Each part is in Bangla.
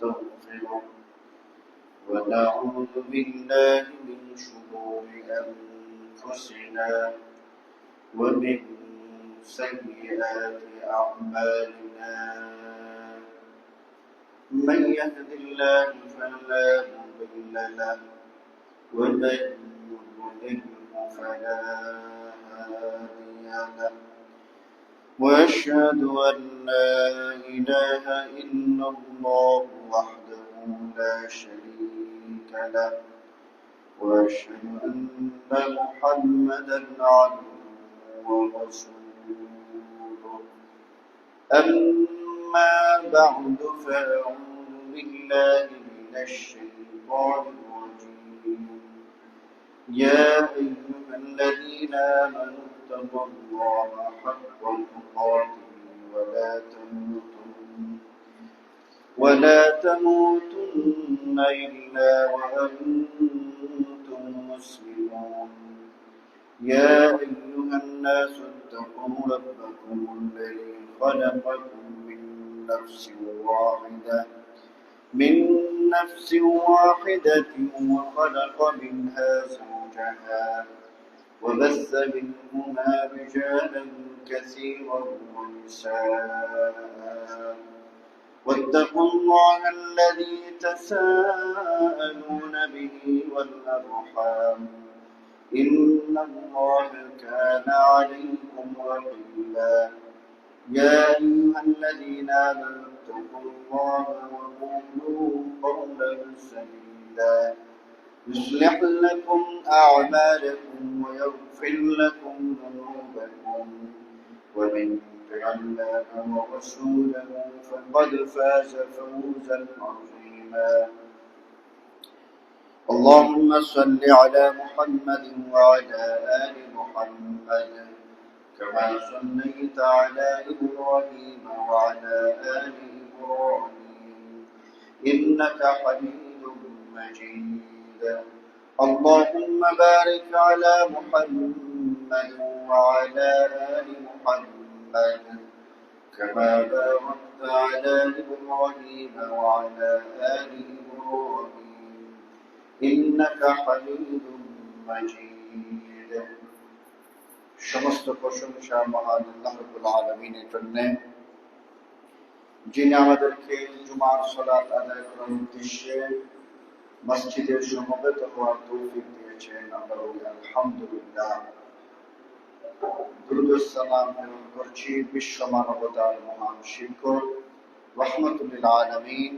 ونستغفره ونعوذ بالله من شرور أنفسنا ومن سيئات أعمالنا من يهد الله فلا مضل له ومن يضلل فلا هادي له وأشهد أن لا إله إلا الله وحده لا شريك له وأشهد أن محمدا عبده ورسوله أما بعد فأعوذ بالله من الشيطان الرجيم يا أيها الذين آمنوا اتقوا الله حق تقاته ولا تموتن إلا وأنتم مسلمون يا أيها الناس اتقوا ربكم الذي خلقكم من نفس واحدة وخلق منها زوجها وبث منهما رجالا كثيرا ونساء واتقوا الله الذي تساءلون به والأرحام إن الله كان عليكم رقيبا يا أيها الذين آمنوا اتقوا الله وقولوا قولا سديدا يصلح لكم أعمالكم ويغفر لكم ذنوبكم ومن يطع الله ورسوله فقد فاز فوزا عظيما اللهم صل على محمد وعلى آل محمد كما صليت على إبراهيم وعلى آل إبراهيم إنك حميد مجيد اللهم بارك على محمد وعلى آل محمد كما باركت على إبراهيم وعلى آل إبراهيم إنك حميد مجيد সমস্ত প্রশংসা মহান আল্লাহ রাব্বুল আলামিনের জন্য যিনি আমাদেরকে জুমার সালাত আদায় করার উদ্দেশ্যে মসজিদে সমবেত হওয়ার তৌফিক দিয়েছেন আমরা বলি আলহামদুলিল্লাহ দুরূদ ও সালাম প্রেরণ করছি বিশ্ব মানবতার মহান শিক্ষক রাহমাতুল লিল আলামিন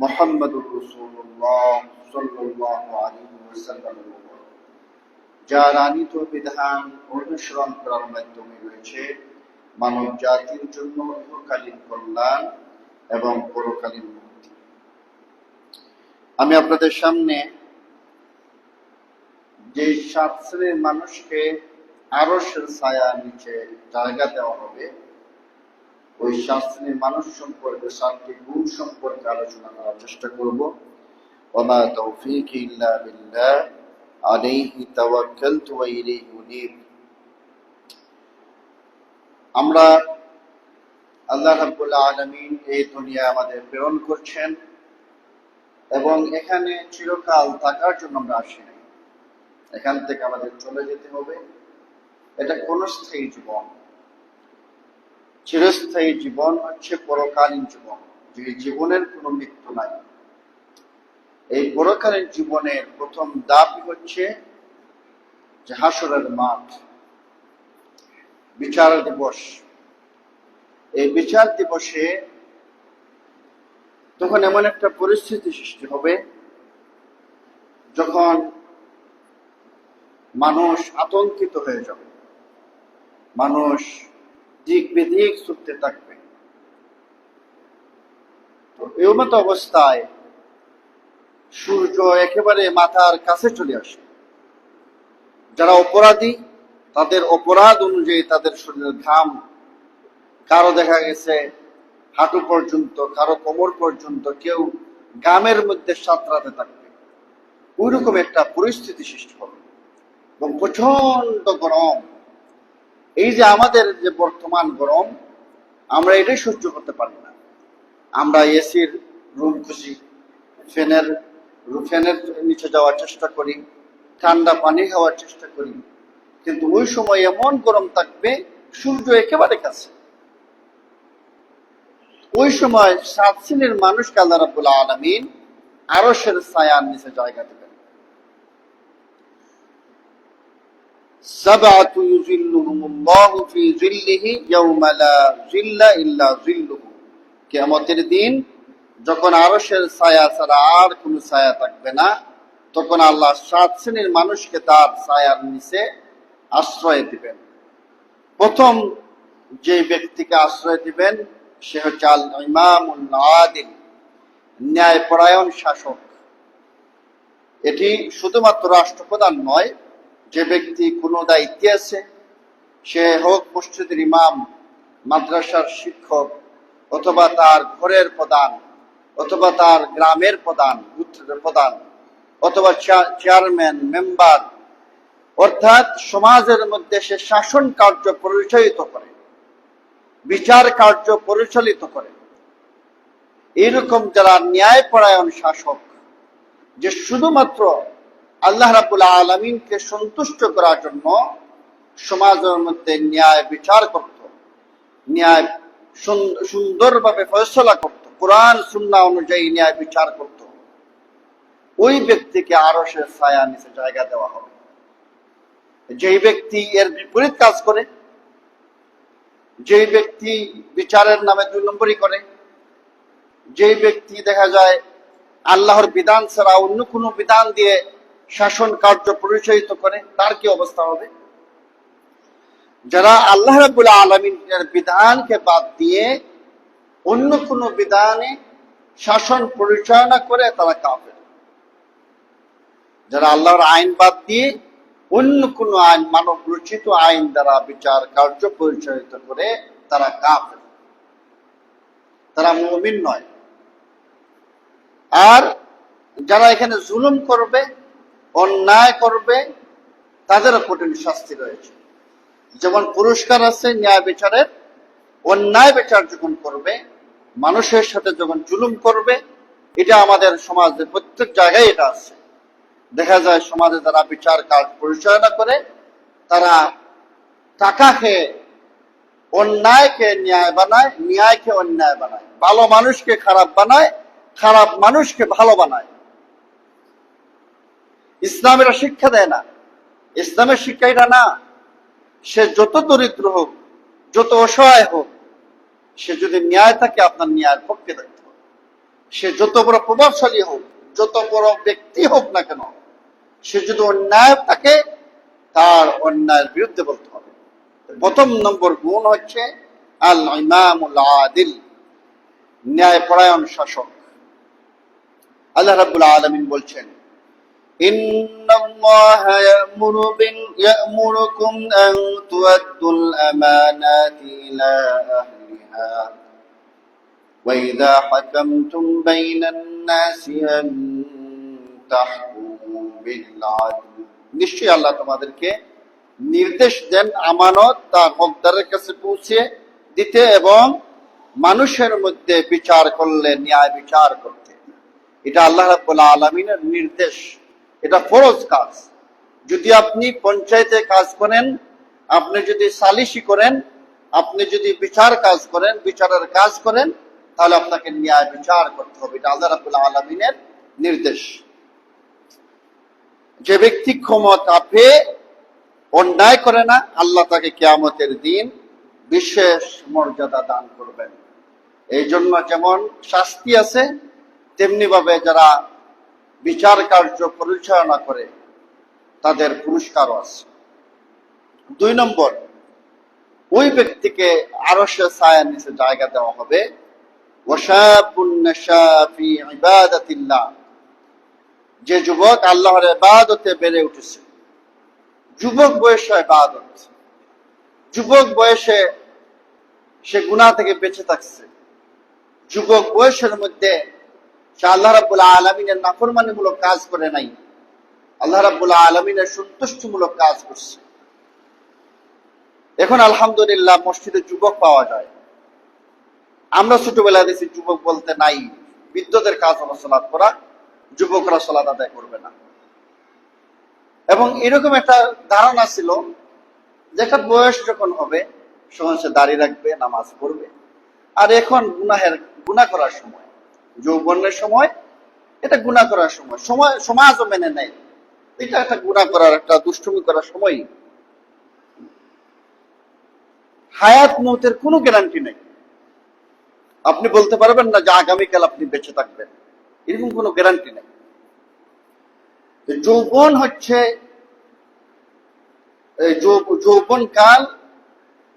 মুহাম্মদুর রাসূলুল্লাহ সাল্লাল্লাহু আলাইহি ওয়াসাল্লাম যার আনিত বিধান অনুসরণ করার মাধ্যমে রয়েছে মানব জাতির জন্য ইহকালীন কল্যাণ এবং পরকালীন মুক্তি। আমি আপনাদের সামনে যে 7 শ্রেণীর মানুষকে আরশের ছায়া নিচে জায়গা দেওয়া হবে ওই 7 শ্রেণীর মানুষ সম্পর্কে 7টি গুণ সম্পর্কে আলোচনা করার চেষ্টা করব। ওয়া তাওফীকি ইল্লা বিল্লাহ আলাইহি তাওয়াক্কালতু ওয়া ইলাইহি উনীব। আমরা আল্লাহ রাব্বুল আলামিন এই দুনিয়া আমাদের প্রেরণ করছেন এবং এখানে চিরকাল থাকার জন্য আমরা আসিনি, এখান থেকে আমাদের চলে যেতে হবে। এটা ক্ষণস্থায়ী জীবন, চিরস্থায়ী জীবন হচ্ছে পরকালীন জীবন, যে জীবনের কোনো মৃত্যু নাই। এই পরকালীন জীবনের প্রথম ধাপই হচ্ছে যে হাসরের মাঠ, বিচার দিবস। এই বিচার দিবসে তখন এমন একটা পরিস্থিতি সৃষ্টি হবে যখন মানুষ আতঙ্কিত হয়ে যাবে, মানুষ দিক বিদিক ছুটতে থাকবে। তো এই মতো অবস্থায় সূর্য একেবারে মাথার কাছে চলে আসে। যারা অপরাধী তাদের অপরাধ অনুযায়ী তাদের শরীরের ঘাম কারো দেখা গেছে হাঁটু পর্যন্ত, কারো কোমর পর্যন্ত, কেউ গামের মধ্যে সাঁতরাতে থাকবে। ওইরকম একটা পরিস্থিতি সৃষ্টি হবে এবং প্রচন্ড গরম। এই যে আমাদের যে বর্তমান গরম, আমরা এটাই সহ্য করতে পারি না। আমরা এসির রুম খুঁজি, ফ্যানের ফ্যানের নিচে যাওয়ার চেষ্টা করি, ঠান্ডা পানি খাওয়ার চেষ্টা করি, কিন্তু ওই সময় এমন গরম থাকবে, সূর্য একেবারে কাছে। ওই সময় 7 শ্রেণীর মানুষকে আল্লাহ রাব্বুল আলামিন আরশের ছায়ার নিচে জায়গা দেবেন। সাবআতু ইউযিল্লুহুমুল্লাহু ফি যিল্লিহি ইয়াওমা লা যিল্লা ইল্লা যিল্লুহু। কিয়ামতের দিন যখন আরশের ছায়া ছাড়া আর কোনো ছায়া থাকবে না, তখন আল্লাহ 7 শ্রেণীর মানুষকে তার ছায়ার নিচে আশ্রয় দিবেন। প্রথম যে ব্যক্তিকে আশ্রয় দিবেন সে হচ্ছে আল ইমামুল আদিল, ন্যায়পরায়ণ শাসক। এটি শুধুমাত্র রাষ্ট্রপ্রধান নয়, যে ব্যক্তি কোনো দায়িত্বে আছে, সে হোক মসজিদের ইমাম, মাদ্রাসার শিক্ষক, অথবা তার ঘরের প্রধান, অথবা তার গ্রামের প্রধান, গোত্রের প্রধান, অথবা চেয়ারম্যান, মেম্বার, অর্থাৎ সমাজের মধ্যে সে শাসন কার্য পরিচালিত করে, বিচার কার্য পরিচালিত করে। এইরকম যারা ন্যায়পরায়ণ শাসক, যে শুধুমাত্র আল্লাহ রাব্বুল আলামিনকে সন্তুষ্ট করার জন্য সমাজের মধ্যে ন্যায় বিচার করত, ন্যায় সুন্দরভাবে ফয়সালা করত, কোরআন সুন্নাহ অনুযায়ী ন্যায় বিচার করত, ওই ব্যক্তিকে আরশের ছায়া নিচে জায়গা দেওয়া হবে। যেই ব্যক্তি এর বিপরীত কাজ করে, যেই ব্যক্তি বিচারের নামে 2 নম্বরই করে, যেই ব্যক্তি দেখা যায় আল্লাহর বিধান ছাড়া অন্য কোনো বিধান দিয়ে শাসন কার্য পরিচালিত করে, তার কি অবস্থা হবে? যারা আল্লাহ রাব্বুল আলামিনের বিধানকে বাদ দিয়ে অন্য কোনো বিধানে শাসন পরিচালনা করে, তারা কাফের। যারা আল্লাহর আইন বাদ দিয়ে অন্য কোনো আইন, মানব রচিত আইন দ্বারা বিচার কার্য পরিচালিত করে, তারা কাফের, তারা মুমিন নয়। আর যারা এখানে জুলুম করবে, অন্যায় করবে, তাদেরও কঠিন শাস্তি রয়েছে। যেমন পুরস্কার আছে ন্যায় বিচারের, অন্যায় বিচার যখন করবে, মানুষের সাথে যখন জুলুম করবে, এটা আমাদের সমাজের প্রত্যেক জায়গায় এটা আছে। দেখা যায় সমাজে যারা বিচার কাজ পরিচালনা করে, তারা টাকা খেয়ে অন্যায়কে ন্যায় বানায়, ন্যায়কে অন্যায় বানায়, ভালো মানুষকে খারাপ বানায়, খারাপ মানুষকে ভালো বানায়। ইসলাম এটা শিক্ষা দেয় না। ইসলামের শিক্ষা এটা না। সে যত দরিদ্র হোক, যত অসহায় হোক, সে যদি ন্যায় থাকে, আপনার ন্যায়ের পক্ষে থাকতে হবে। সে যত বড় প্রভাবশালী হোক, যত বড় ব্যক্তি হোক না কেন, সে যদি অন্যায় থাকে, তার অন্যায়ের বিরুদ্ধে বলতে হবে। প্রথম নম্বর গুণ হচ্ছে আল ইমামুল আদিল, ন্যায়পরায়ণ শাসক। আল্লাহ রাব্বুল আলামিন বলছেন, ইন্নাল্লাহা ইয়া'মুরুকুম আন তু'আদ্দুল আমানাতি ইলা আহলিহা ওয়া ইযা হাকামতুম বাইনান নাসি আন তাহকুমু বিল আদল। নিশ্চয়ই আল্লাহ তোমাদেরকে নির্দেশ দেন আমানত তার হকদারের কাছে পৌঁছে দিতে এবং মানুষের মধ্যে বিচার করলে ন্যায় বিচার করতে। এটা আল্লাহ রাব্বুল আলামিনের নির্দেশ, এটা ফরজ কাজ। যদি আপনি পঞ্চায়েতে কাজ করেন, আপনি যদি সালিসি করেন, আপনি যদি বিচার কাজ করেন, বিচারের কাজ করেন, তাহলে আপনাকে ন্যায় বিচার করতে হবে। এটা আল্লাহ রাব্বুল আলামিনের নির্দেশ। যে ব্যক্তি ক্ষমতা পেয়ে অন্যায় করে না, আল্লাহ তাকে কিয়ামতের দিন বিশেষ মর্যাদা দান করবেন। এই জন্য যেমন শাস্তি আছে, তেমনি ভাবে যারা বিচার কার্য পরিচালনা করে, তাদের পুরস্কারও আছে। 2 নম্বর, ওই ব্যক্তিকে আরশের ছায়ার নিচে জায়গা দেওয়া হবে। ওয়াশাবুন নাশা ফি ইবাদাতিল্লাহ, যে যুবক আল্লাহর ইবাদতে বেড়ে উঠেছে। যুবক বয়সে ইবাদত, যুবক বয়সে সে গুনাহ থেকে বেঁচে থাকছে, যুবক বয়সের মধ্যে সে আল্লাহ রাব্বুল আলামিনের নাফরমানিমূলক কাজ করে নাই, আল্লাহ রাব্বুল আলামিনের সন্তুষ্টিমূলক কাজ করছে। এখন আলহামদুলিল্লাহ মসজিদে যুবক পাওয়া যায়। আমরা ছোটবেলায় দেখছি যুবক বলতে নাই, বৃদ্ধদের কাজ হলো সালাত করা, যুবকরা সালাত আদায় করবে না। এবং এরকম একটা ধারণা ছিল যে একটা বয়স যখন হবে সময় সে দাঁড়িয়ে রাখবে, নামাজ পড়বে। আর এখন গুনাহ করার সময়, যৌবনের সময়, এটা গুনাহ করার সময়, সমাজও মেনে নেয় এটা একটা গুনাহ করার, একটা দুষ্টুমি করার সময়। হায়াত মৌতের কোনো গ্যারান্টি নেই। আপনি বলতে পারবেন না যে আগামীকাল আপনি বেঁচে থাকবেন, এরকম কোনো গ্যারান্টি নেই। যৌবন হচ্ছে যৌবন কাল,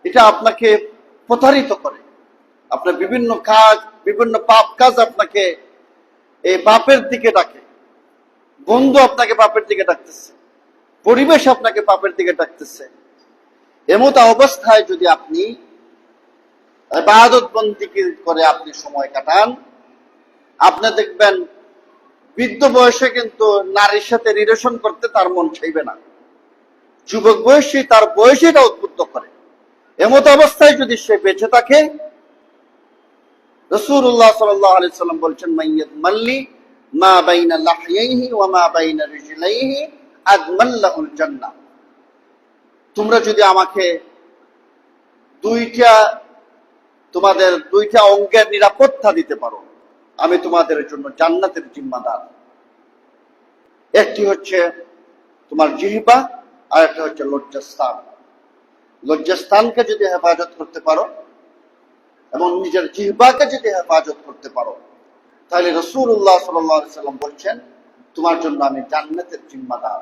এটা আপনাকে প্রতারিত করে। আপনার বিভিন্ন কাজ, বিভিন্ন পাপ কাজ আপনাকে এই পাপের দিকে ডাকে। বন্ধু আপনাকে পাপের দিকে ডাকতেছে, পরিবেশ আপনাকে পাপের দিকে ডাকতেছে। এমত অবস্থায় যদি আপনি ইবাদত বন্দেগী করে আপনি সময় কাটান, আপনি দেখবেন বৃদ্ধ বয়সে কিন্তু নারীর সাথে রিলেশন করতে তার মন চাইবে না। যুবক বয়সী তার বয়সীটা উদ্বুদ্ধ করে। এমত অবস্থায় যদি সে বেঁচে থাকে, রাসূলুল্লাহ সাল্লাল্লাহু আলাইহি সাল্লাম বলছেন, মাইয়াত মাল্লি মা বাইনা লাহইহি ওয়া মা বাইনা রিজলাইহি আদমাল্লাহুল জান্নাহ। তোমরা যদি আমাকে তোমাদের দুইটা অঙ্গের নিরাপত্তা দিতে পারো, আমি তোমাদের জন্য জান্নাতের জিম্মাদার। একটি হচ্ছে তোমার জিহ্বা, আর একটা হচ্ছে লজ্জাস্থান। লজ্জাস্থানকে যদি হেফাজত করতে পারো এবং নিজের জিহ্বাকে যদি হেফাজত করতে পারো, তাহলে রাসূলুল্লাহ সাল্লাল্লাহু আলাইহি সাল্লাম বলছেন তোমার জন্য আমি জান্নাতের জিম্মাদার।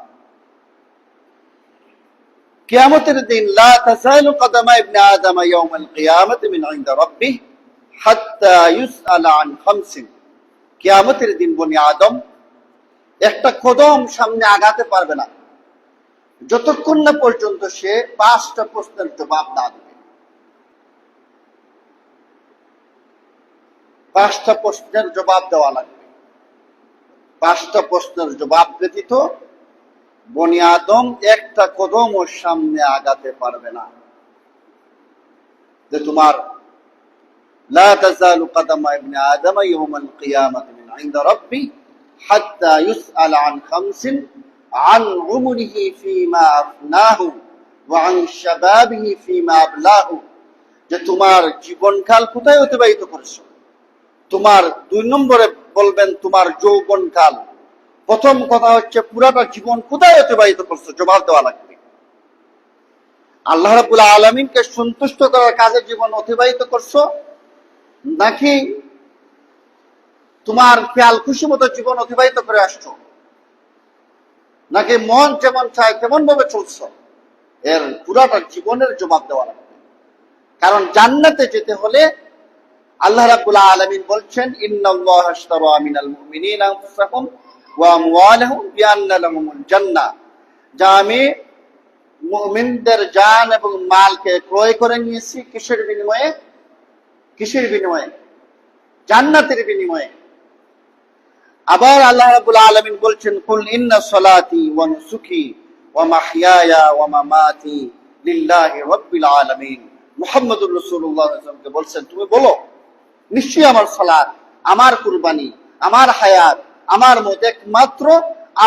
কিয়ামতের দিন লা তাযালু কদামা ইবনে আদম ইয়াউমাল কিয়ামাতি মিন ইনদা রাব্বিহ হাত্তা ইউসআলা আন খামসিন। কিয়ামতের দিন বনি আদম একটা কদম সামনে আগাতে পারবে না যতক্ষণ না পর্যন্ত সে 5টা প্রশ্নের জবাব না দেবে। 5টা প্রশ্নের জবাব দেওয়া লাগবে। 5টা প্রশ্নের জবাব ব্যতীত বনি আদম একটা কদম ওর সামনে আগাতে পারবে না। যে তোমার লা তাযালু কদামা ইবনে আদম ইয়াউমাল কিয়ামাতি মিন ইনদা রাব্বি হাত্তা ইউসআলা আন খামসিন আন উমরিহি ফীমা আফনাহু ওয়া আন শাবাবিহি ফীমা আবলাহু। যে তোমার জীবনকাল কোথায় অতিবাহিত করেছো। তোমার 2 নম্বরে বলবেন তোমার যৌবনকাল। প্রথম কথা হচ্ছে পুরাটা জীবন কোথায় অতিবাহিত করছো, জবাব দেওয়া লাগবে। আল্লাহ রাব্বুল আলামিনকে সন্তুষ্ট করার কাজে জীবন অতিবাহিত করছো, নাকি তোমার খেয়াল খুশি মতো জীবন অতিবাহিত করে আসছো, নাকি মন যেমন চায় তেমন ভাবে চলছো, এর পুরাটা জীবনের জবাব দেওয়া লাগবে। কারণ জান্নাতে যেতে হলে আল্লাহ রাব্বুল আলামিন বলছেন, ইন্নাল্লাহা আশতারা মিনাল মুমিনিনা আনফুসাহুম ওয়া আমওয়ালাহুম বিআন্না লাহুমুল জান্নাহ। যা আমি মুমিনদের জান এবং মালকে ক্রয় করে নিয়েছি কিসের বিনিময়ে? কিসের বিনিময়ে? জান্নাতের বিনিময়ে। আবার আল্লাহ রাব্বুল আলামিন বলছেন, কুল ইন্না সলাতি ওয়া নুসুকি ওয়া মাহইয়ায়া ওয়া মামাতি লিল্লাহি রাব্বিল আলামিন। মুহাম্মদুর রাসূলুল্লাহ সাল্লাল্লাহু আলাইহি ওয়াসাল্লামকে বলছেন, তুমি বলো নিশ্চয়ই আমার সালাত, আমার কুরবানি, আমার হায়াত, আমার মত একমাত্র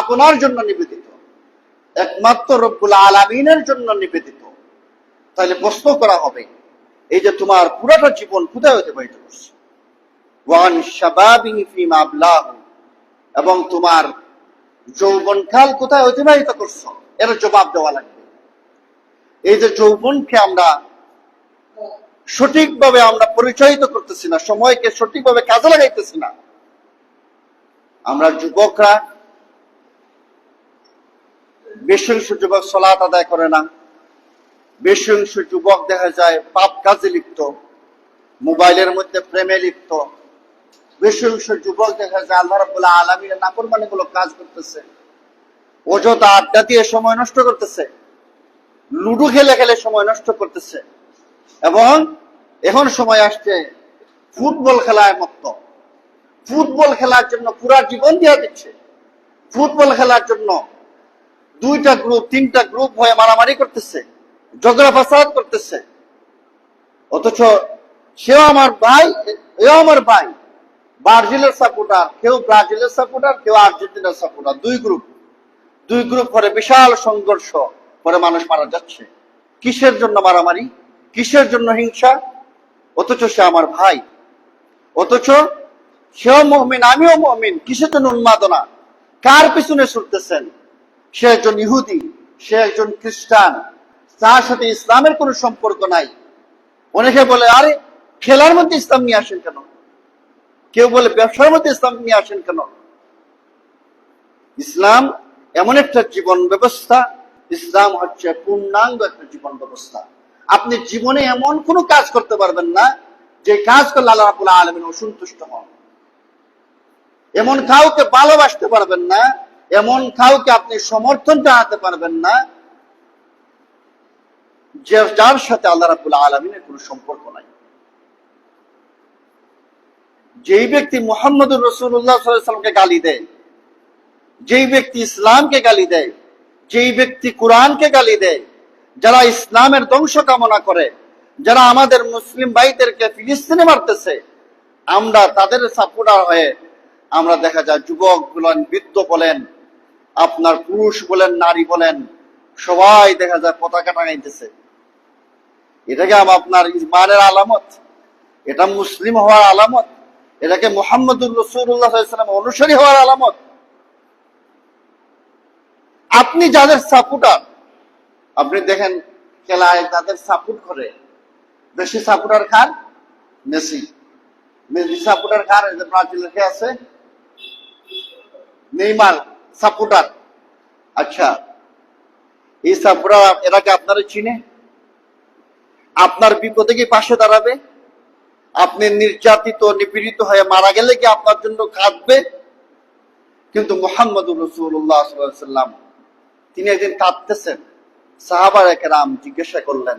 আপনার জন্য নিবেদিত, একমাত্র রব্বুল আলামিনের জন্য নিবেদিত। তাহলে প্রশ্ন করা হবে, এই যে তোমার পুরোটা জীবন কোথায় অতিবাহিত করছো? ওয়ান শাবাবিহি ফীমা আবলাহু, এবং তোমার যৌবনকাল কোথায় অতিবাহিত করছো, এর জবাব দেওয়া লাগবে। এই যে যৌবনকে আমরা সঠিকভাবে আমরা পরিচালিত করতেছি না, সময়কে সঠিকভাবে কাজে লাগাইতেছি না। আমরা যুবকরা, বেশি অংশ যুবক সালাত আদায় করে না, বেশি অংশ যুবক দেখা যায় পাপ কাজে লিপ্ত, মোবাইলের মধ্যে প্রেমে লিপ্ত, বেশি অংশ যুবক দেখা যায় আল্লাহ রাব্বুল আলামিনের নাফরমানিমূলক কাজ করতেছে, অযথা আড্ডা দিয়ে সময় নষ্ট করতেছে, লুডো খেলে খেলে সময় নষ্ট করতেছে, এবং এখন সময় আসছে ফুটবল খেলায় মত্ত। ফুটবল খেলার জন্য পুরা জীবন দিয়ে দিচ্ছে। ফুটবল খেলার জন্য 2টা গ্রুপ 3টা গ্রুপ হয়ে মারামারি করতেছে, ঝগড়া ফাসাদ করতেছে। অথচ সেও আমার ভাই, এও আমার ভাই, ব্রাজিলের সাপোর্টার, কেউ ব্রাজিলের সাপোর্টার, কেউ আর্জেন্টিনার সাপোর্টার, দুই গ্রুপ করে বিশাল সংঘর্ষ করে মানুষ মারা যাচ্ছে। কিসের জন্য মারামারি, কিসের জন্য হিংসা? অথচ সে আমার ভাই, অথচ সেও মুমিন, আমিও মুমিন। কিসের জন্য উন্মাদনা? কার পিছনে ছুটতেছেন? সে একজন ইহুদি, সে একজন খ্রিস্টান, তার সাথে ইসলামের কোনো সম্পর্ক নাই। অনেকে বলে, আরে খেলার মধ্যে ইসলাম নিয়ে আসেন কেন? কেউ বলে ব্যবসার মধ্যে ইসলাম নিয়ে আসেন কেন? ইসলাম এমন একটা জীবন ব্যবস্থা, ইসলাম হচ্ছে পূর্ণাঙ্গ একটা জীবন ব্যবস্থা। আপনি জীবনে এমন কোনো কাজ করতে পারবেন না যে কাজ করলে আল্লাহ রাব্বুল আলামিন অসন্তুষ্ট হন। এমন কাউকে ভালোবাসতে পারবেন না, এমন কাউকে আপনি সমর্থন জানাতে পারবেন না যার সাথে আল্লাহ রাব্বুল আলামিনের কোনো সম্পর্ক নাই। যেই ব্যক্তি মুহাম্মদুর রাসূলুল্লাহ সাল্লাল্লাহু আলাইহি ওয়াসাল্লামকে গালি দেয়, যেই ব্যক্তি ইসলামকে গালি দেয়, যেই ব্যক্তি কোরআনকে গালি দেয়, যারা ইসলামের ধ্বংস কামনা করে, যারা আমাদের মুসলিম ভাইদেরকে ফিলিস্তিনে মারতেছে, আমরা তাদের সাপোর্টার হয়ে আমরা দেখা যায় যুবক বলেন, বৃদ্ধ বলেন, আপনার পুরুষ বলেন, নারী বলেন, সবাই দেখা যায় পতাকা টাঙাইতেছে। এটাকে আপনার ইমানের আলামত, এটা মুসলিম হওয়ার আলামত, এটাকে মুহাম্মদুর রাসূলুল্লাহ সাল্লাল্লাহু আলাইহি ওয়াসাল্লাম অনুসারী হওয়ার আলামত। আপনি যাদের সাপোর্টার, আপনি দেখেন খেলায় তাদের সাপোর্ট করে, বেশি সাপোর্টার কার? মেসি। মেসি সাপোর্টার কার? এই যে ব্রাজিলের কে আছে, নেইমার সাপোর্টার। আচ্ছা, এই সাপোর্টার এরাকে আপনারা চিনে? আপনার বিপদে কি পাশে দাঁড়াবে? আপনি নির্যাতিত নিপীড়িত হয়ে মারা গেলে কি আপনার জন্য কাঁদবে? কিন্তু মুহাম্মদুর রাসূলুল্লাহ সাল্লাল্লাহু আলাইহি ওয়াসাল্লাম তিনি একদিন কাঁদতেছেন, সাহাবায়ে কেরাম জিজ্ঞাসা করলেন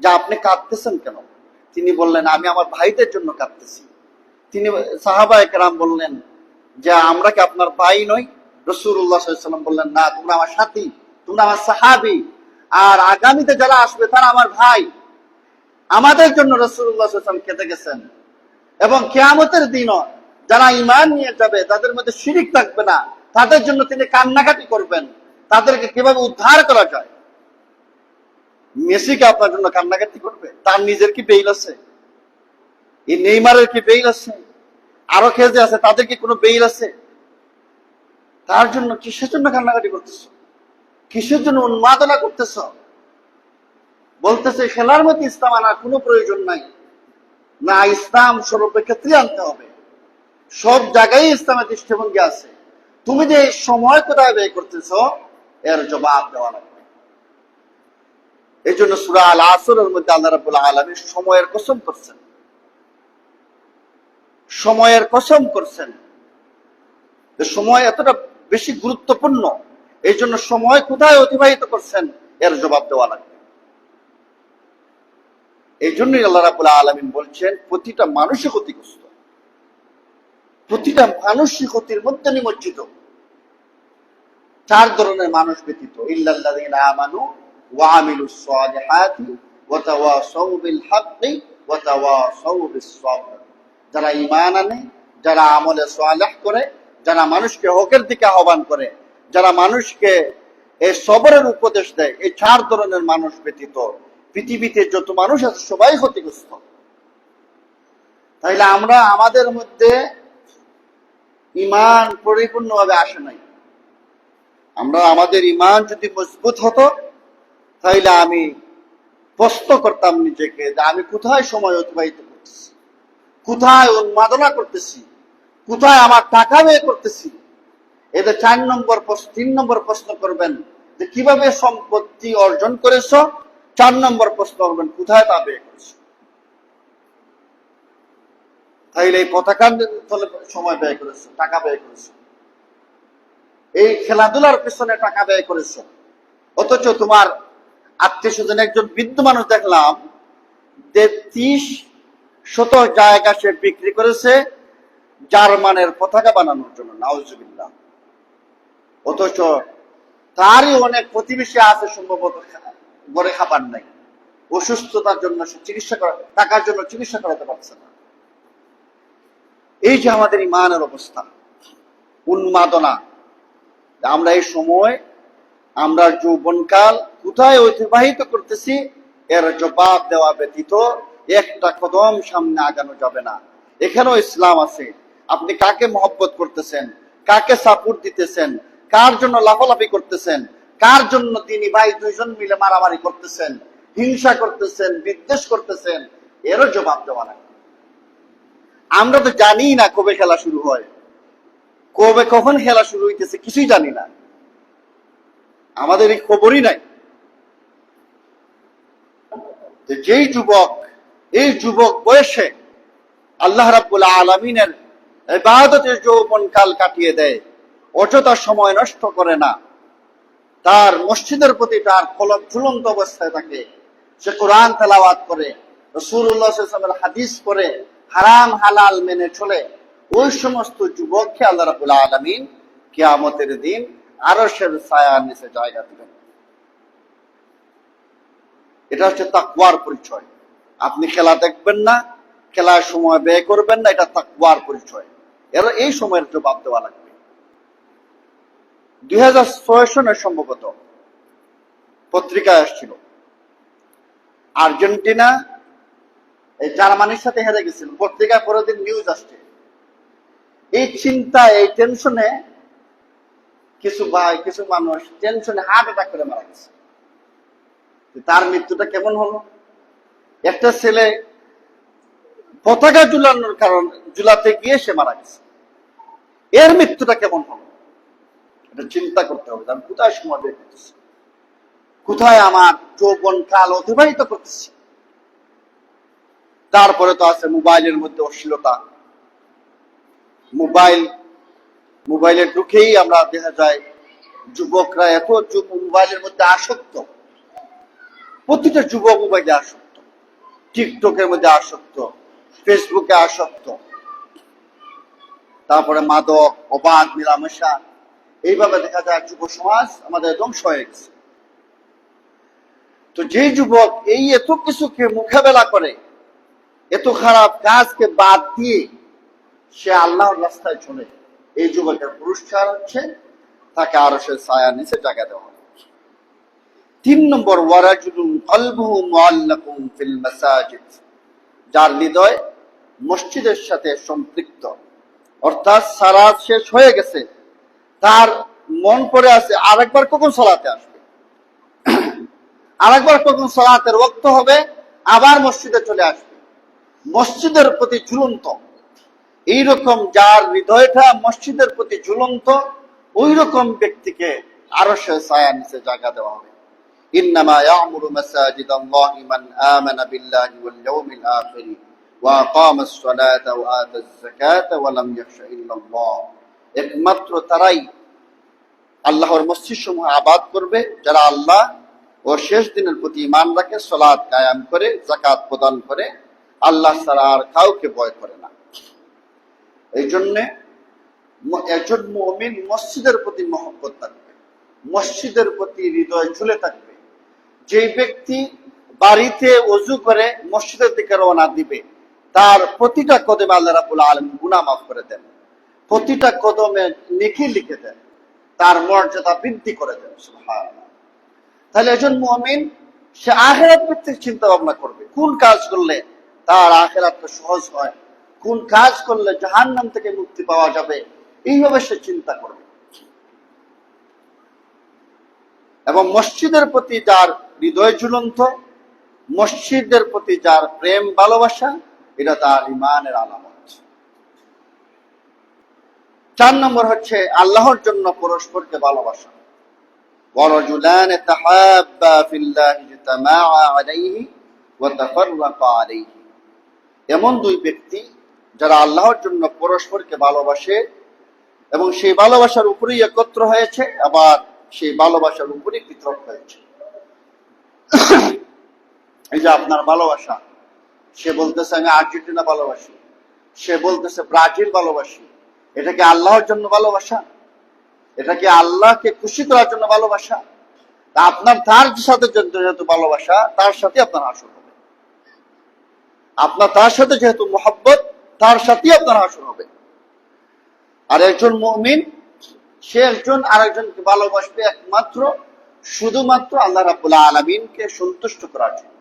যে আপনি কাঁদতেছেন কেন? তিনি বললেন আমি আমার ভাইদের জন্য কাঁদতেছি। তিনি সাহাবায়ে কেরাম বললেন যে আমরা কি আপনার ভাই নই? রাসূলুল্লাহ সাল্লাল্লাহু আলাইহি ওয়াসাল্লাম বললেন না, তোমরা আমার সাথী, তোমরা আমার সাহাবী, আর আগামীতে যারা আসবে তারা আমার ভাই। আমাদের জন্য রাসূলুল্লাহ সাল্লাল্লাহু আলাইহি ওয়াসাল্লাম কেঁদে গেছেন। এবং কিয়ামতের দিনও যারা ঈমান নিয়ে যাবে, তাদের মধ্যে শিরক থাকবে না, তাদের জন্য তিনি কান্নাকাটি করবেন, তাদেরকে কিভাবে উদ্ধার করা যায়। মেসিকে আপনার জন্য কান্নাকাটি করবে? তার নিজের কি বেইল আছে? এই নেইমারের কি বেইল আছে? আরো কে যে আছে তাদের কি কোনো বেইল আছে? তার জন্য কিসের জন্য কান্নাকাটি করতেছ? কিসের জন্য উন্মাদনা করতেছ? বলতেছে খেলার মধ্যে ইসলাম আনার কোনো প্রয়োজন নাই। না, ইসলাম সর্বক্ষেত্রে আনতে হবে, সব জায়গায় ইসলামের দৃষ্টিভঙ্গি আছে। তুমি যে সময় কোথায় ব্যয় করতেছ এর জবাব দেওয়া লাগবে। এই জন্য সূরা আল আসরের মধ্যে আল্লাহ রাব্বুল আলামিন সময়ের কসম করছেন, সময়ের কসম করছেন। সময় এতটা বেশি গুরুত্বপূর্ণ, এই জন্য সময় কোথায় অতিবাহিত করছেন এর জবাব দেওয়া লাগবে। এই জন্যই আল্লাহ রাব্বুল আলামিন বলছেন প্রতিটা মানুষই ক্ষতিগ্রস্ত, প্রতিটা মানুষই ক্ষতির মধ্যে নিমজ্জিত। চার ধরনের মানুষ ব্যতীত, ইল্লাল্লাযীনা আমানু ওয়া আমিলুস সালিহাতি ওয়া তাওয়াসাউ বিল হাক্কি ওয়া তাওয়াসাউ বিস সাবর। যারা ঈমান আনে, যারা আমলে সালেহ করে, যারা মানুষকে হকের দিকে আহ্বান করে, যারা মানুষকে এই সবরের উপদেশ দেয়, এই চার ধরনের মানুষ ব্যতীত পৃথিবীতে যত মানুষ আছে সবাই ক্ষতিগ্রস্ত। তাইলে আমরা আমাদের মধ্যে ঈমান পরিপূর্ণভাবে আসে নাই। আমরা আমাদের ঈমান যদি মজবুত হতো তাইলে আমি প্রশ্ন করতাম নিজেকে যে আমি কোথায় সময় অতিবাহিত করতেছি, কোথায় উন্মাদনা করতেছি, কোথায় আমার টাকা ব্যয় করতেছি। এতে 4 নম্বর 3 নম্বর প্রশ্ন করবেন যে কিভাবে সম্পত্তি অর্জন করেছ, 4 নম্বর প্রশ্ন করবেন কোথায় তা ব্যয় করেছ। তাইলে এই পতাকার তলে সময় ব্যয় করেছ, টাকা ব্যয় করেছ, এই খেলাধুলার পেছনে টাকা ব্যয় করেছ, অথচ তোমার আত্মীয় স্বজন একজন বৃদ্ধ মানুষ দেখলাম 33 জায়গা সে বিক্রি করেছে জার্মানের পতাকা বানানোর জন্য, নাউজুবিল্লাহ। অথচ তারই অনেক প্রতিবেশী আছে সম্ভবত ঘরে খাবার নাই, অসুস্থতার জন্য সে টাকার জন্য চিকিৎসা করাতে পারছে না। এই যে আমাদের ইমানের অবস্থা, উন্মাদনা, আমরা এই সময় আমরা যৌবনকাল কোথায় অতিবাহিত করতেছি এর জবাব দেওয়া ব্যতীত একটা কদম সামনে আগানো যাবে না। এখানেও ইসলাম আছে। আপনি কাকে মহব্বত করতেছেন, কাকে সাপোর্ট দিতেছেন, কার জন্য লাফালাফি করতেছেন, কার জন্য দিনী ভাই দুইজন মিলে মারামারি করতেছেন, হিংসা করতেছেন, বিদ্বেষ করতেছেন, এরও জবাব দেওয়া না। আমরা তো জানি না কবে খেলা শুরু হয়, কবে কখন খেলা শুরু হইতেছে কিছুই জানি না, আমাদের এই খবরই নাই। যেই যুবক এই যুবক বয়সে আল্লাহ রাব্বুল আলামিনের ইবাদতের যৌবন কাল কাটিয়ে দেয়, অযথা সময় নষ্ট করে না, তার মসজিদের প্রতি তার কলব ঝুলন্ত অবস্থায় থাকে, সে কোরআন তেলাওয়াত করে, রাসূলুল্লাহ সাল্লাল্লাহু আলাইহি ওয়াসাল্লামের হাদিস পড়ে, হারাম হালাল মেনে চলে, ওই সমস্ত যুবককে আল্লাহ রাব্বুল আলামিন কিয়ামতের দিন আরশের ছায়ার নিচে জায়গা দিবেন। এটা হচ্ছে তাকওয়ার পরিচয়। আপনি খেলা দেখবেন না, খেলার সময় ব্যয় করবেন না, এটা তাকওয়ার পরিচয়। এর এই সময়ের জবাব দেওয়া লাগবে। 2006 সনে সম্ভবত পত্রিকায় আসছিল আর্জেন্টিনা এই জার্মানির সাথে হেরে গেছিল, পত্রিকায় পরের দিন নিউজ আসছে। এই চিন্তা, এই টেনশনে কিছু মানুষ টেনশনে হার্ট অ্যাটাক করে মারা গেছে। তার মৃত্যুটা কেমন হলো? একটা ছেলে পতাকা ঝুলানোর কারণ ঝুলাতে গিয়ে সে মারা গেছে, এর মৃত্যুটা কেমন হলো? এটা চিন্তা করতে হবে। আমি কোথায় সময় বের করতেছি, কোথায় আমার যৌবন কাল অতিবাহিত করতেছি। তারপরে তো আছে মোবাইলের মধ্যে অশ্লীলতা। মোবাইলে ঢুকেই আমরা দেখা যায় যুবকরা এত মোবাইলের মধ্যে আসক্ত, প্রতিটা যুবক মোবাইলে আসক্ত, টিকটকের মধ্যে আসক্ত, ফেসবুকে আসক্ত, তারপরে মাদক, অবাধ মেলামেশা, এইভাবে দেখা যায় যুব সমাজ আমাদের ধ্বংস হয়ে গেছে। তো যে যুবক এই এত কিছুকে মোকাবেলা করে, এত খারাপ কাজকে বাদ দিয়ে সে আল্লাহর রাস্তায় চলে, এই যুবকের পুরস্কার হচ্ছে তাকে আরশের ছায়ার নিচে জায়গা দেওয়া হবে। 3 নম্বর, ওয়ারাজুলুন কলবুহু মুআল্লাকুন ফিল মাসাজিদ, যার হৃদয় মসজিদের সাথে সম্পৃক্ত, অর্থাৎ সালাত শেষ হয়ে গেছে, তার মন পড়ে আছে আরেকবার কখন সালাতে আসবে, আরেকবার কখন সালাতের ওয়াক্ত হবে, আবার মসজিদে চলে আসবে, মসজিদের প্রতি ঝুলন্ত। এইরকম যার হৃদয়টা মসজিদের প্রতি ঝুলন্ত, ওই রকম ব্যক্তিকে আরশের ছায়ার নিচে জায়গা দেওয়া হবে। ইন্নামা ইয়ামুরু মাসাজিদাল্লাহি মান আমানা বিল্লাহি ওয়াল ইয়াউমিল আখির ওয়া আকামাস সালাতা ওয়া আতাজ যাকাতা ওয়া লাম ইয়াখশা ইল্লাল্লাহ, একমাত্র তারাই আল্লাহর মসজিদসমূহ আবাদ করবে যারা আল্লাহ ও শেষ দিনের প্রতি ঈমান রাখে, সালাত কায়েম করে, যাকাত প্রদান করে, আল্লাহ ছাড়া আর কাউকে ভয় করে না। এই জন্যে একজন মুমিন মসজিদের প্রতি মহব্বত থাকবে, মসজিদের প্রতি হৃদয় ঝুলে থাকবে। যে ব্যক্তি বাড়িতে ওযু করে মসজিদের দিকে রওনা দিবে, তার প্রতিটা কদমে আল্লাহ রাব্বুল আলামিন গুনাহ মাফ করে দেন, প্রতিটা কদমে নেকি লিখে দেন, তার মর্যাদা বৃদ্ধি করে দেন। সুবহানাল্লাহ। তাহলে একজন মুমিন সে আখিরাত ভিত্তিক চিন্তা ভাবনা করবে, কোন কাজ করলে তার আখিরাতটা সহজ হয়, কোন কাজ করলে জাহান্নাম থেকে মুক্তি পাওয়া যাবে, এইভাবে সে চিন্তা করবে। এবং মসজিদের প্রতি যার হৃদয় ঝুলন্ত, মসজিদের প্রতি যার প্রেম ভালোবাসা, এটা তার ঈমানের আলামত। 4 নম্বর হচ্ছে আল্লাহর জন্য পরস্পরকে ভালোবাসা। ওয়ারাজুলান তাহাব্বা ফিল্লাহি ইজতামাআ আলাইহি ওয়া তাফাররাকা আলাইহি, এমন দুই ব্যক্তি যারা আল্লাহর জন্য পরস্পরকে ভালোবাসে এবং সেই ভালোবাসার উপরেই একত্র হয়েছে, আবার সেই ভালোবাসার উপরেই পৃথক হয়েছে। এই যে আপনার ভালোবাসা, সে বলতেছে আমি আর্জেন্টিনা ভালোবাসি, সে বলতেছে ব্রাজিল ভালোবাসি, এটা কি আল্লাহর জন্য ভালোবাসা? এটা কি আল্লাহকে খুশি করার জন্য ভালোবাসা? আপনার তার সাথে যেহেতু ভালোবাসা, তার সাথে আপনার আসর হবে। আপনার তার সাথে যেহেতু মহব্বত, তার সাথেই আপনার হাসর হবে। আর একজন মুমিন সে একজন আরেকজনকে ভালোবাসবে একমাত্র শুধুমাত্র আল্লাহ রাব্বুল আলামিনকে সন্তুষ্ট করার জন্য।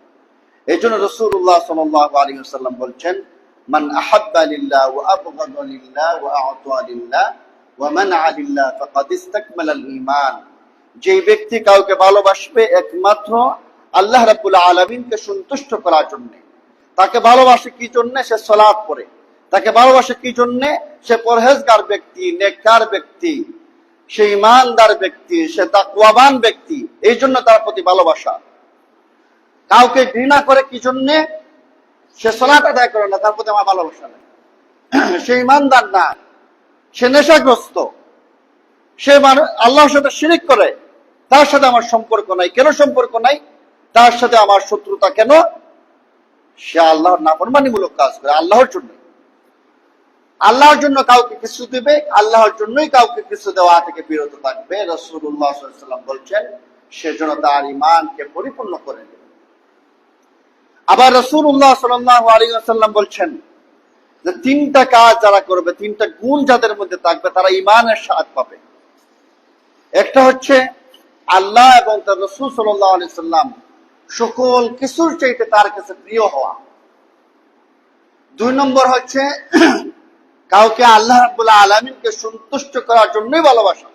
এই জন্য রাসূলুল্লাহ সাল্লাল্লাহু আলাইহি ওয়াসাল্লাম বলছেন, মান আহাব্বা লিল্লাহ ওয়া আবগাদা লিল্লাহ ওয়া আ'তা লিল্লাহ ওয়া মানআ লিল্লাহ ফাকাদ ইসতাকমালাল ঈমান। যে ব্যক্তি কাউকে ভালোবাসবে একমাত্র আল্লাহ রাব্বুল আলামিনকে সন্তুষ্ট করার জন্য, তাকে ভালোবাসে কি জন্য? সে সালাত পড়ে। তাকে ভালোবাসে কি জন্য? সে পরহেজগার ব্যক্তি, নেককার ব্যক্তি, সে ঈমানদার ব্যক্তি, সে তাকওয়াবান ব্যক্তি, এই জন্য তার প্রতি ভালোবাসা। কাউকে ঘৃণা করে কি জন্যে? সে সালাত আদায় করে না, তার প্রতি আমার ভালোবাসা নেই। সে ঈমানদার না, সে নেশাগ্রস্ত, সে আল্লাহর সাথে শিরিক করে, তার সাথে আমার সম্পর্ক নাই। কেন সম্পর্ক নাই? তার সাথে আমার শত্রুতা কেন? সে আল্লাহর নাফরমানিমূলক কাজ করে আল্লাহর জন্য। আল্লাহর জন্য কাউকে কিছু দিবে, আল্লাহর জন্যই কাউকে কিছু দেওয়া থেকে বিরত থাকবে। রাসূলুল্লাহ সাল্লাল্লাহু আলাইহি ওয়াসাল্লাম বলছেন, সেজন্য তার ঈমানকে পরিপূর্ণ করে নেবে। আবার রাসূলুল্লাহ সাল্লাল্লাহু আলাইহি ওয়াসাল্লাম বলছেন যে তিনটা কাজ যারা করবে, তিনটা গুণ যাদের মধ্যে থাকবে, তারা ঈমানের স্বাদ পাবে। একটা হচ্ছে আল্লাহ এবং তার রাসূল সাল্লাল্লাহু আলাইহি ওয়াসাল্লাম সকল কিছুর চাইতে তার কাছে প্রিয় হওয়া। 2 নম্বর হচ্ছে কাউকে আল্লাহ রাব্বুল আলামিনকে সন্তুষ্ট করার জন্যই ভালোবাসা।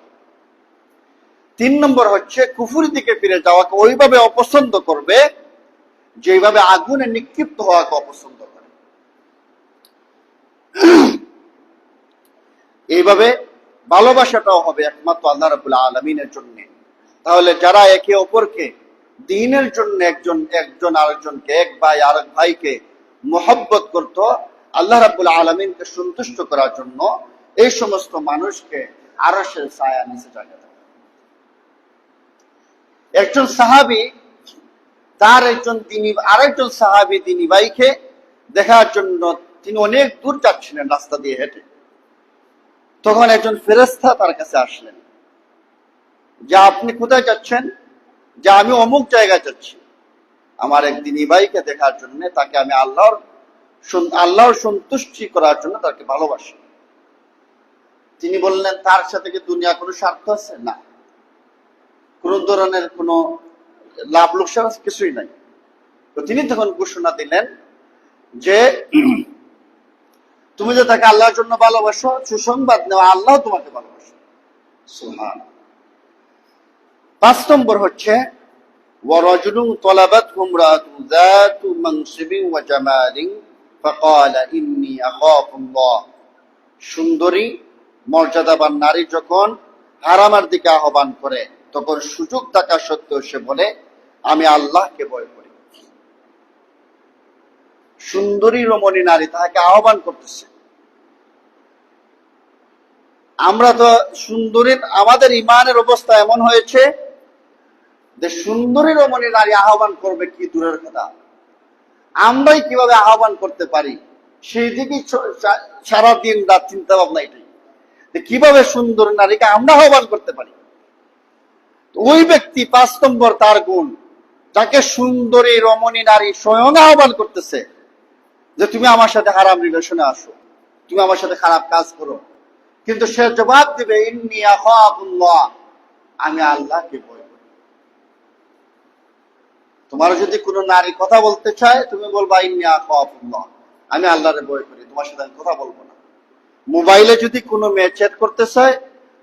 3 নম্বর হচ্ছে কুফুরের দিকে ফিরে যাওয়াকে ওইভাবে অপছন্দ করবে যেভাবে আগুনে নিক্ষিপ্ত হওয়াকে অপছন্দ করে। এইভাবে ভালোবাসাটাও হবে একমাত্র আল্লাহ রাব্বুল আলামিনের জন্য। তাহলে যারা একে অপরকে দ্বীনের জন্য একজন আরেকজনকে, এক ভাই আরেক ভাইকে মহব্বত করত আল্লাহ রাব্বুল আলামিনকে সন্তুষ্ট করার জন্য, এই সমস্ত মানুষকে আরশের ছায়া নিচে জায়গা দেয়। একজন সাহাবী তার আরেকজন সাহাবী দ্বীনী ভাইকে দেখার জন্য তিনি অনেক দূর যাচ্ছিলেন রাস্তা দিয়ে হেঁটে। তখন একজন ফেরেশতা তার কাছে আসলেন যে আপনি কোথায় যাচ্ছেন? যে আমি অমুক জায়গায় যাচ্ছি আমার এক দ্বীনী ভাইকে দেখার জন্য, তাকে আমি আল্লাহর সন্তুষ্টি করার জন্য তাকে ভালোবাসি। তিনি বললেন, তার সাথে কি দুনিয়া কোনো স্বার্থ আছে? না, কোন ধরনের কোনো লাভ লোকসান কিছুই নাই। তো তিনি তখন ঘোষণা দিলেন যে তুমি যে তাকে আল্লাহর জন্য ভালোবাসো, সুসংবাদ নেওয়া, আল্লাহ তোমাকে ভালোবাসো। সুবহানাল্লাহ। 5 নম্বর হচ্ছে ওয়ারাজুলুন তালাবাতহু ইমরাআতুন যাতু মানসিবিন ওয়া জামালিন ফাকালা ইন্নী আখাফুল্লাহ। সুন্দরী মর্যাদাবান নারী যখন হারামের দিকে আহ্বান করে, তখন সুযোগ থাকা সত্ত্বেও সে বলে আমি আল্লাহকে ভয় করি। সুন্দরী রমণী নারী তাকে আহ্বান করতেছে। আমরা তো সুন্দরী, আমাদের ইমানের অবস্থা এমন হয়েছে যে সুন্দরী রমণী নারী আহ্বান করবে কি দূরের কথা, আমরাই কিভাবে আহ্বান করতে পারি সেই দিকে সারাদিন রাত চিন্তা ভাবনা এটাই, কিভাবে সুন্দর নারীকে আমরা আহ্বান করতে পারি। ওই ব্যক্তি 5 নম্বর তার গুণ, যাকে সুন্দরী রমণী নারী স্বয়ং আহ্বান করতেছে যে তুমি আমার সাথে হারাম রিলেশনে আসো, তুমি আমার সাথে খারাপ কাজ করো, কিন্তু সে জবাব দিবে ইন্নী আখাফুল্লাহ, আমি আল্লাহকে ভয় করি। তোমার যদি কোনো নারী কথা বলতে চায়, তুমি বলবা ইন্নী আখাফুল্লাহ, আমি আল্লাহরে ভয় করি, তোমার সাথে আমি কথা বলবো না। মোবাইলে যদি কোনো মেয়ে চ্যাট করতে চায়,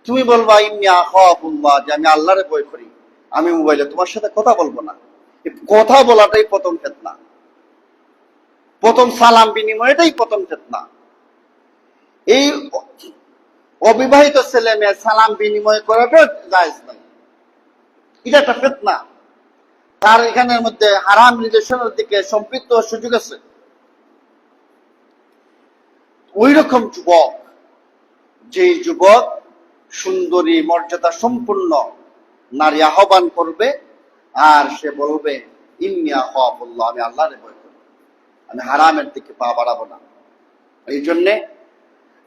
তুমি বলবা ইন্নী আখাফুল্লাহ, যে আমি আল্লাহরে ভয় করি, আমি মোবাইলে তোমার সাথে কথা বলবো না। কথা বলাটাই প্রথম ফিতনা, প্রথম সালাম বিনিময়টাই প্রথম ফিতনা। এই অবিবাহিত ছেলে মেয়ে সালাম বিনিময় করাটা জায়েজ নাই, এটা একটা ফিতনা। তার এখানের মধ্যে হারাম রিলেশনের দিকে সম্পৃক্ত সুযোগ আছে। ওই রকম যুবক, যে যুবক সুন্দরী মর্যাদা সম্পূর্ণ নারী আহ্বান করবে আর সে বলবে ইন্নী আখাফুল্লাহ, আমি আল্লাহরে ভয় করি, আমি হারামের দিকে পা বাড়াবো না। এই জন্যে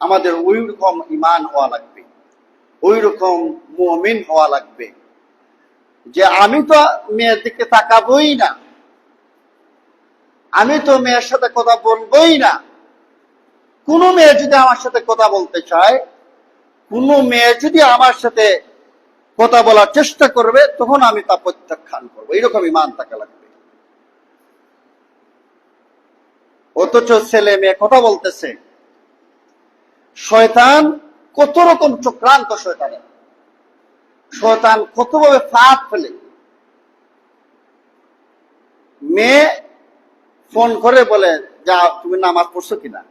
আমাদের ওই রকম ঈমান হওয়া লাগবে, ওই রকম মুমিন হওয়া লাগবে যে আমি তো মেয়ের দিকে তাকাবই না, আমি তো মেয়ের সাথে কথা বলবোই না, কোনো মেয়ে যদি আমার সাথে কথা বলতে চায়, কোনো মেয়ে যদি আমার সাথে কথা বলার চেষ্টা করবে, তখন আমি তা প্রত্যাখ্যান করবো। এইরকম ইমান থাকা লাগবে। অথচ ছেলে মেয়ে কথা বলতেছে, শয়তান কত রকম চক্রান্ত, শয়তান কতভাবে ফাঁদ ফেলে। মেয়ে ফোন করে বলে, যা তুমি নামাজ পড়ছো কিনা?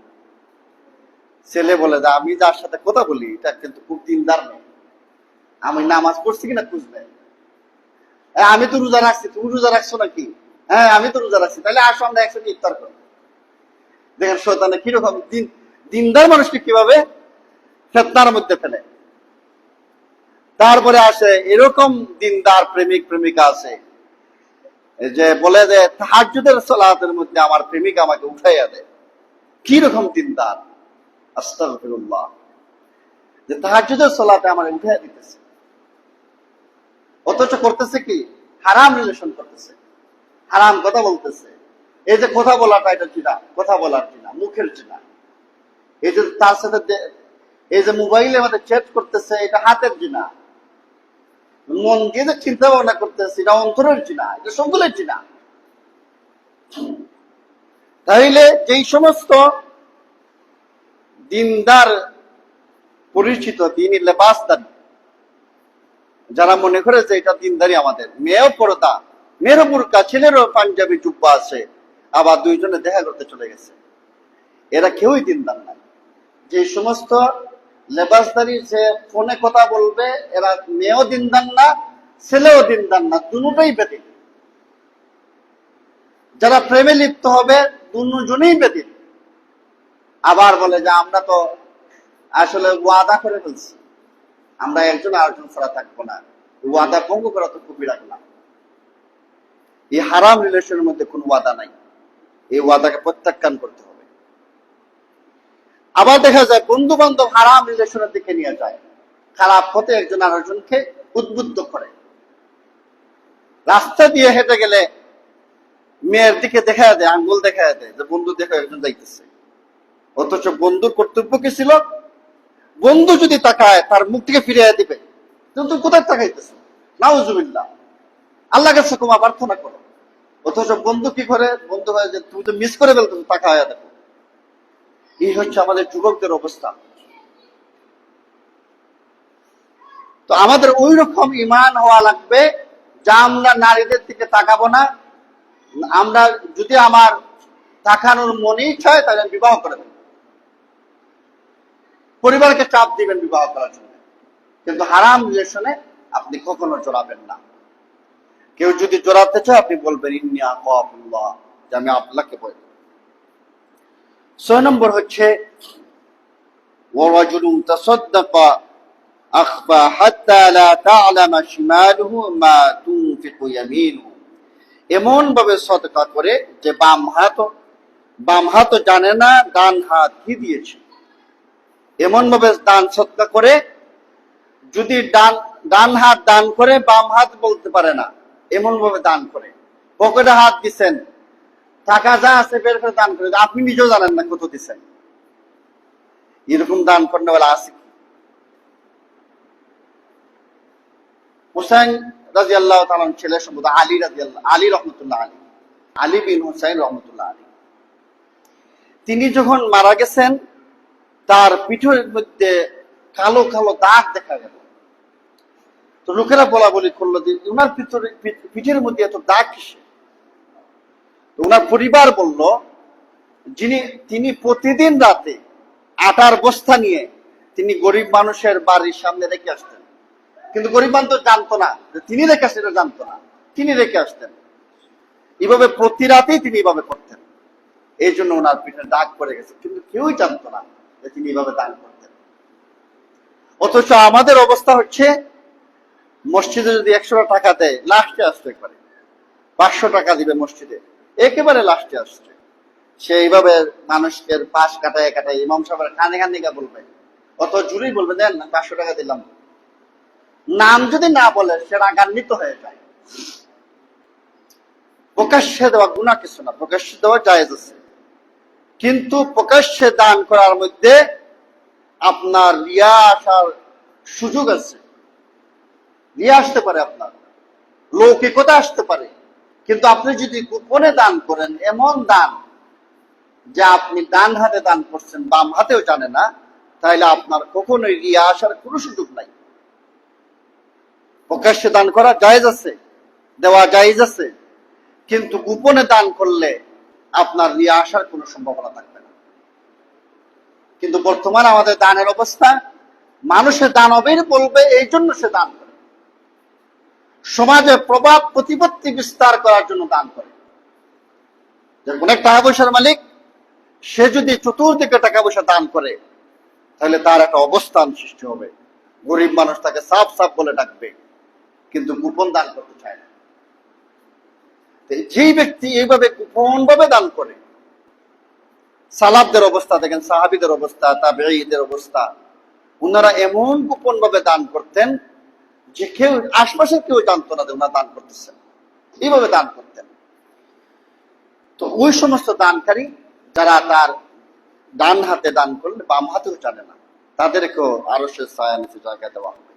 ছেলে বলে, যে আমি যার সাথে কথা বলি এটা কিন্তু খুব দিনদার নেই, আমি নামাজ পড়ছি কিনা খুঁজবে। আমি তো রোজা রাখছি, তুমি রোজা রাখছো নাকি? হ্যাঁ আমি তো রোজা রাখছি, তাহলে আসো আমরা একসাথে ইফতার করি। দেখেন শয়তানে কিরকম দিনদার মানুষকে কিভাবে ফেতনার মধ্যে ফেলে। তারপরে আসে এরকম দিনদার প্রেমিক প্রেমিকা আছে যে বলে যে তাহাজ্জুদের সালাতের মধ্যে আমার প্রেমিকা আমাকে উঠাইয়া দেয়। কি রকম দিনদার! আস্তাগফিরুল্লাহ। যে তাহাজ্জুদের সালাতে আমার উঠাইয়া দিতেছে, অথচ করতেছে কি? হারাম রিলেশন করতেছে, হারাম কথা বলতেছে। এই যে কথা বলাটা, এটা জিনা, কথা বলার জিনা, মুখের জিনা। এই যে তার সাথে এই যে মোবাইলে আমাদের চ্যাট করতেছে, এটা হাতের জিনা। মন দিয়ে যে চিন্তা ভাবনা করতেছে, এটা অন্তরের জিনা, এটা সবগুলোর জিনা। তাইলে যেই সমস্ত দিনদার পরিচিত, দিনই লেবাসদার, যারা মনে করে যে এটা দিনদারি, আমাদের মেয়েও পর্দা, মেয়েরও বুরকা, ছেলেরও পাঞ্জাবি জুব্বা আছে, আবার দুইজনে দেখা করতে চলে গেছে, এরা কেউই দিনদার নাই। যে সমস্ত লেবাসদারি, যে ফোনে কথা বলবে, এরা মেয়েও দিনদার না, ছেলেও দিনদার না, দুটোই বেদিন। যারা প্রেমে লিপ্ত হবে, দুজনেই বেদিন। আবার বলে যে আমরা তো আসলে ওয়াদা করে ফেলছি, আমরা একজন আরেকজন ছাড়া থাকবো না, ওয়াদা ভঙ্গ করা তো খুবই রাখলাম। এই হারাম রিলেশনের মধ্যে কোনো ওয়াদা নাই, এই ওয়াদাকে প্রত্যাখ্যান করতে হবে। আবার দেখা যায় বন্ধু বান্ধব হারাম রিলেশনের দিকে নিয়ে যায়, খারাপ পথে একজন আরেকজনকে উদ্বুদ্ধ করে। রাস্তা দিয়ে হেঁটে গেলে মেয়ের দিকে দেখা দেয়, আঙ্গুল দেখা দেয় যে বন্ধু দেখো একজন যাইতেছে, অথচ বন্ধুর কর্তব্য কি ছিল? বন্ধু যদি তাকায় তার মুখ থেকে ফিরিয়ে দিবে, তুমি কোথায় তাকাইতেছো? নাউজুবিল্লাহ, আল্লাহ কাছে ক্ষমা প্রার্থনা করো। অথচ বন্ধু কি করে? বন্ধু হয় যে তুমি তো মিস করে ফেলতেছো, তাকায় দেখো। এই হচ্ছে আমাদের যুবকদের অবস্থা। তো আমাদের ওই রকম ইমান হওয়া লাগবে, যা আমরা নারীদের দিকে তাকাবো না। আমরা যদি আমার তাকানোর মনে ইচ্ছা হয়, তাহলে বিবাহ করে দেবেন, পরিবারকে চাপ দিবেন বিবাহ করার জন্য, কিন্তু হারাম রিলেশনে আপনি কখনো জড়াবেন না। কেউ যদি জড়াতে চায়, আপনি বলবেন ইন্নী আখাফুল্লাহ, যে আমি আল্লাহকে ভয় করি। 6 নম্বর হচ্ছে ওয়ারাজুলুন তাসাদ্দাকা আখফা হাত্তা লা তা'লামা শিমালুহু মা তুনফিকু ইয়ামিনুহু। এমন ভাবে সদকা করে যে বাম হাত জানে না ডান হাত কি দিয়েছে। এমন ভাবে দান সদকা করে, যদি ডান হাত দান করে বাম হাত বলতে পারে না, এমন ভাবে দান করে। পকেটে হাত দিচ্ছেন, টাকা যা আছে বের করে দান করে, আপনি নিজেও জানেন না কত দিচ্ছেন। এরকম দান করতে বলে আছে কি? হুসাইন রাদিয়াল্লাহু তাআলা ছেলে সম্ভবত আলী রহমতুল্লাহ আলী বিন হুসাইন রহমতুল্লাহ আলী। তিনি যখন মারা গেছেন, তার পিঠের মধ্যে কালো কালো দাগ দেখা গেল। তো লোকেরা বলা বলি করলো যে উনার পিঠের মধ্যে এত দাগ কিসে? ওনার পরিবার বলল, তিনি প্রতিদিন রাতে আটার বস্তা নিয়ে তিনি গরিব মানুষের বাড়ির সামনে রেখে আসতেন। কিন্তু গরিব মানুষ জানতো না যে তিনি রেখে আসতেন, এটা জানতো না, তিনি রেখে আসতেন। এইভাবে প্রতি রাতেই তিনি এইভাবে করতেন। এই জন্য ওনার পিঠে দাগ পড়ে গেছে, কিন্তু কেউই জানতো না যে তিনি এইভাবে দান করতেন। অথচ আমাদের অবস্থা হচ্ছে, মসজিদে যদি 100 টাকা দেয়, লাস্টে আসতে পারে 500 টাকা দিবে মসজিদে, একেবারে লাস্টে আসছে। সে এইভাবে মানুষকে পাশ কাটায় কাটায় ইমাম সাহেবের কানে কানে বলবে, অত জুড়েই বলবে, দেন না 500 টাকা দিলাম। নাম যদি না বলে সে রাগান্বিত হয়ে যায়। প্রকাশ্যে দেওয়া গুনাহ কিছু না, প্রকাশ্যে দেওয়া জায়েজ আছে, কিন্তু প্রকাশ্যে দান করার মধ্যে আপনার রিয়া আসার সুযোগ আছে। রিয়া আসতে পারে, আপনার লৌকিকতা আসতে পারে। কিন্তু আপনি যদি গোপনে দান করেন, এমন দান যে আপনি ডান হাতে দান করছেন, বাম হাতেও জানে না, তাহলে আপনার কখনোই রিয়া আসার কোনো সুযোগ নাই। প্রকাশ্যে দান করা জায়েজ আছে, দেওয়া জায়েজ আছে, কিন্তু গোপনে দান করলে আপনার রিয়া আসার কোনো সম্ভাবনা থাকবে না। কিন্তু বর্তমানে আমাদের দানের অবস্থা, মানুষের দানবের বলবে এই জন্য সে দান করে, সমাজে প্রভাব প্রতিপত্তি বিস্তার করার জন্য দান করে। অনেক টাকা পয়সার মালিক, সে যদি চতুর্দিকে টাকা পয়সা দান করে, তাহলে তার একটা অবস্থান সৃষ্টি হবে। গরিব মানুষ তাকে সাফ সাফ বলে ডাকবে, কিন্তু গোপন দান করতে চায় না। যেই ব্যক্তি এইভাবে গোপন ভাবে দান করে, সালাফদের অবস্থা দেখেন, সাহাবীদের অবস্থা, তাবেঈদের অবস্থা, ওনারা এমন গোপন ভাবে দান করতেন যে কেউ, আশপাশের কেউ জানতো না যে ওনারা দান করতেছেন, এইভাবে দান করতেন। তো ওই সমস্ত দানকারী যারা তার ডান হাতে দান করলে বাম হাতেও জানে না, তাদেরকেও আরশের ছায়ার নিচে জায়গা দেওয়া হবে।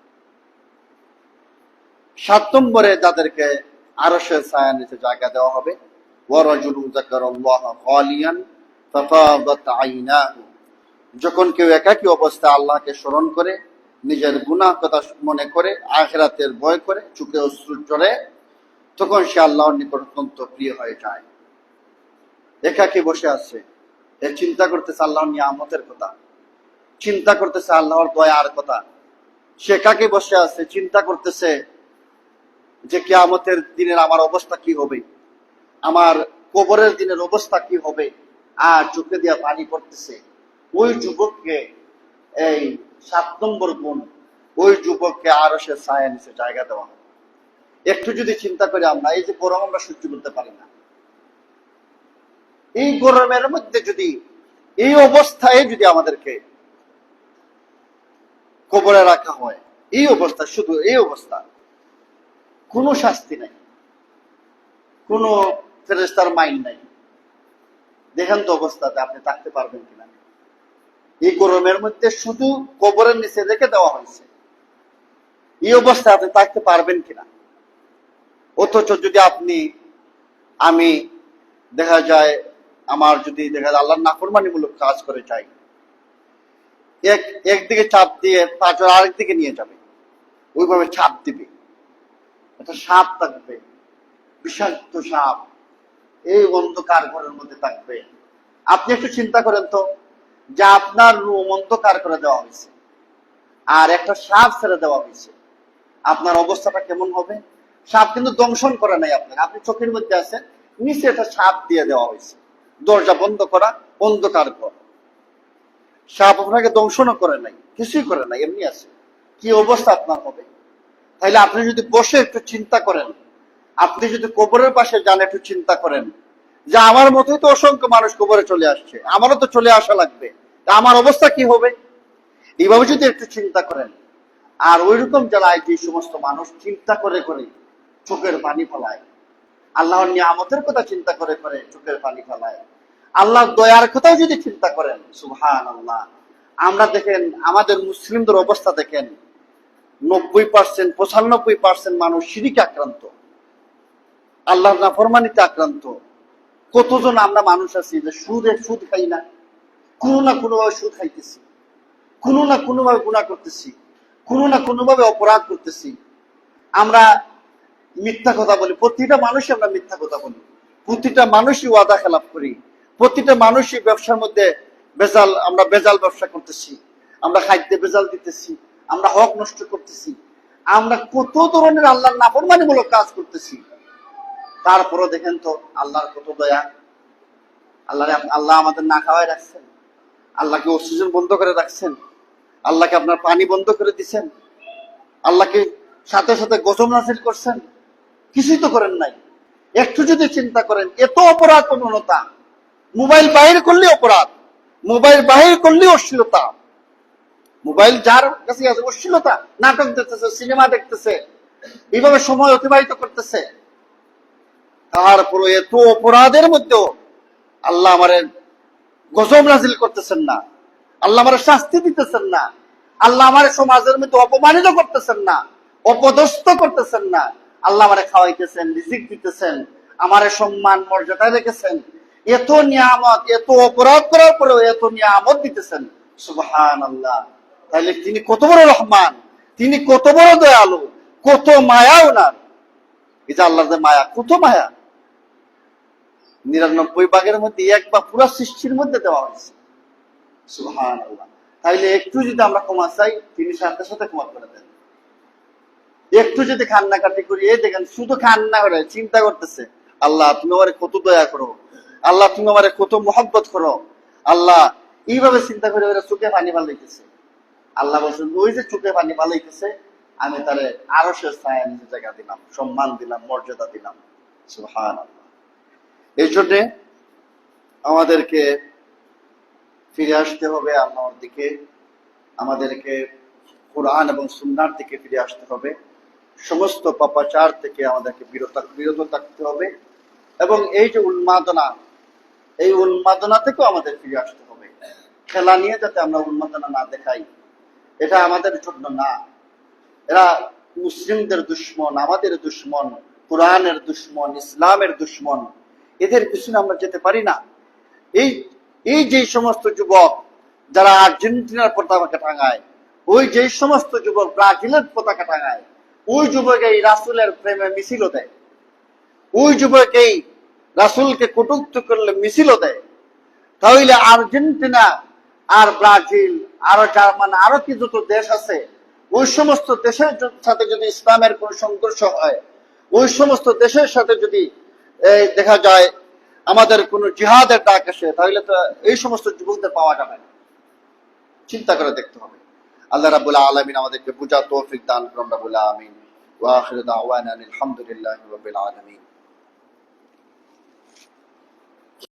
৭ নম্বরে যাদেরকে আরশের ছায়ার নিচে জায়গা দেওয়া হবে, ওয়ারাজুলুন যাকারাল্লাহ খালিয়ান ফাফাদাত আইনাহু, যখন কেউ একাকী অবস্থায় আল্লাহকে স্মরণ করে, নিজের গুনাহ কথা মনে করে, আখিরাতের ভয় করে, চোখে অশ্রু ঝরে, তখন সে আল্লাহর নিকট অত্যন্ত প্রিয় হয়ে যায়। একাকী বসে আছে, এ চিন্তা করতেছে আল্লাহর নিয়ামতের কথা, চিন্তা করতেছে আল্লাহর দয়ার কথা। সে একাকী বসে আছে, চিন্তা করতেছে যে কিয়ামতের দিনের আমার অবস্থা কি হবে, আমার কবরের দিনের অবস্থা কি হবে, আর চোখে দিয়া পানি পড়তেছে। ওই যুবককে এই ৭ নম্বর গুণ, ওই যুবককে আরশের ছায়ার নিচে জায়গা দেওয়া হবে। একটু যদি চিন্তা করি, আমরা এই যে গরম আমরা সহ্য করতে পারি না, এই গরমের মধ্যে যদি, এই অবস্থায় যদি আমাদেরকে কবরে রাখা হয়, এই অবস্থা, শুধু এই অবস্থা, কোনো শাস্তি নাই, কোনো ফেরেশতার মাইন্ড নাই, দেখেন তো অবস্থাতে আপনি থাকতে পারবেন কিনা। এই গরমের মধ্যে শুধু কবরের নিচে রেখে দেওয়া হয়েছে, এই অবস্থায় আপনি থাকতে পারবেন কিনা। অথচ যদি আমি দেখা যায়, আমার যদি দেখা যায় আল্লাহর নাফরমানিমূলক কাজ করে চাই, একদিকে চাপ দিয়ে পাঁচজন আরেকদিকে নিয়ে যাবে, ওইভাবে চাপ দিবে, একটা সাপ থাকবে, বিষাক্ত সাপ, এই অন্ধকার ঘরের মধ্যে থাকবে। আপনি একটু চিন্তা করেন তো, যে আপনার রুম অন্ধকার করে দেওয়া হয়েছে আর একটা সাপ ছেড়ে দেওয়া হয়েছে, আপনার অবস্থাটা কেমন হবে। সাপ কিন্তু দংশন করে নাই আপনাকে, আপনি চোখের মধ্যে আছেন, নিচে একটা সাপ দিয়ে দেওয়া হয়েছে, দরজা বন্ধ করা, অন্ধকার ঘর, সাপ আপনাকে দংশনও করে নাই, কিছুই করে নাই, এমনি আছে, কি অবস্থা আপনার হবে। তাইলে আপনি যদি বসে একটু চিন্তা করেন, আপনি যদি কবরের পাশে যান, একটু চিন্তা করেন যে আমার মতোই তো অসংখ্য মানুষ কবরে চলে আসছে, আমারও তো চলে আসা লাগবে, আমার অবস্থা কি হবে। এইভাবে যদি একটু চিন্তা করেন, আর ওইরকম জেলায় যে সমস্ত মানুষ চিন্তা করে করে চোখের পানি ফেলায়, আল্লাহর নিয়ামতের কথা চিন্তা করে করে চোখের পানি ফেলায়, আল্লাহর দয়ার কথাও যদি চিন্তা করেন, সুবহানাল্লাহ। আমরা দেখেন আমাদের মুসলিমদের অবস্থা দেখেন, 90%, 95% মানুষ শিরকে আক্রান্ত, আল্লাহর নাফরমানিতে আক্রান্ত। কতজন আমরা মানুষ আছি যে সুদ খাই না, কোনো না কোনোভাবে সুদ খাইতেছি, কোনো না কোনোভাবে গুনাহ করতেছি, কোনো না কোনোভাবে অপরাধ করতেছি। আমরা মিথ্যা কথা বলি, প্রতিটা মানুষই আমরা মিথ্যা কথা বলি, প্রতিটা মানুষই ওয়াদা খেলাপ করি, প্রতিটা মানুষই ব্যবসার মধ্যে বেজাল, আমরা বেজাল ব্যবসা করতেছি, আমরা খাদ্যে বেজাল দিতেছি, আমরা হক নষ্ট করতেছি, আমরা কত ধরনের আল্লাহর নাফরমানিমূলক কাজ করতেছি। তারপরও দেখেন তো আল্লাহর কত দয়া, আল্লাহ আমাদের না খাওয়াই রাখছেন, আল্লাহকে অক্সিজেন বন্ধ করে রাখছেন, আল্লাহকে আপনার পানি বন্ধ করে দিচ্ছেন, আল্লাহকে সাথে সাথে গজব নাযিল করছেন, কিছুই তো করেন নাই। একটু যদি চিন্তা করেন, এত অপরাধ প্রবণতা, মোবাইল বাহির করলে অপরাধ, মোবাইল বাহির করলে অশ্লীলতা, মোবাইল যার কাছে আছে অশ্লীলতা, নাটক দেখতেছে, সিনেমা দেখতেছে, এইভাবে সময় অতিবাহিত করতেছে। তারপরে এত অপরাধের মধ্যেও আল্লাহ আমাদের গজব নাজিল করতেছেন না, আল্লাহ আমার শাস্তি দিতেছেন না, আল্লাহ আমার সমাজের মধ্যে অপমানিত করতেছেন না, অপদস্থ করতেছেন না, আল্লাহ আমারে খাওয়াইতেছেন, রিজিক দিতেছেন, আমারে সম্মান মর্যাদা রেখেছেন, এত নিয়ামত, এত অপরাধ করার পরেও এত নিয়ামত দিতেছেন, সুবহানাল্লাহ। তাহলে তিনি কত বড় রহমান, তিনি কত বড় দয়ালু, কত মায়া ওনার। এই যে আল্লাহর যে মায়া, কত মায়া, 99 ভাগের মধ্যে এক বা পুরা সৃষ্টির মধ্যে দেওয়া হয়েছে, সুবহানাল্লাহ। তাইলে একটু যদি আমরা ক্ষমা চাই, তিনি সাথে সাথে ক্ষমা করে দেন। একটু যদি কান্নাকাটি করি, এই দেখেন শুধু কান্না করে চিন্তা করতেছে, আল্লাহ তুমি আমারে কত দয়া করো, আল্লাহ তুমি আমারে কত মহব্বত করো, আল্লাহ এইভাবে চিন্তা করে ওরা চোখে পানি ফালাইতেছে। আল্লাহ বলছেন ওই যে চোখে পানি ফালাইতেছে, আমি তারে আরো সে ছায়া নিজের জায়গা দিলাম, সম্মান দিলাম, মর্যাদা দিলাম, সুবহানাল্লাহ। এই জন্যে আমাদেরকে ফিরে আসতে হবে আল্লাহর দিকে, আমাদেরকে কোরআন এবং সুন্নাহর দিকে ফিরে আসতে হবে, সমস্ত পাপাচার থেকে আমাদেরকে বিরত থাকতে হবে, এবং এই যে উন্মাদনা, এই উন্মাদনা থেকেও আমাদের ফিরে আসতে হবে। খেলা নিয়ে যাতে আমরা উন্মাদনা না দেখাই, এটা আমাদের জন্য না। এরা মুসলিমদের দুশ্মন, আমাদের দুশ্মন, কোরআনের দুশ্মন, ইসলামের দুশ্মন, এদের পিছনে আমরা যেতে পারি না। এই এই যে সমস্ত যুবক যারা আর্জেন্টিনার পতাকা টাঙায়, ওই যে সমস্ত যুবক ব্রাজিলের পতাকা টাঙায়, ওই যুবক এই রাসূলের প্রেমে মিছিলও দেয়, ওই যুবক এই রাসূলকে কটূক্তি করলে মিছিলও দেয়। তাহলে আর্জেন্টিনা আর ব্রাজিল আর জার্মান আরো কি যত দেশ আছে, ওই সমস্ত দেশের সাথে যদি ইসলামের কোন সংঘর্ষ হয়, ওই সমস্ত দেশের সাথে যদি দেখা যায় আমাদের কোন জিহাদের ডাক আসে, তাহলে তো এই সমস্ত যুবকদের পাওয়া যাবে না। চিন্তা করে দেখতে হবে। আল্লাহ রাব্বুল আলামিন আমাদেরকে বুঝার তৌফিক দান করুন, রাব্বুল আলামিন। ওয়া আখিরু দাওয়ানা আলহামদুলিল্লাহি রাব্বিল আলামিন।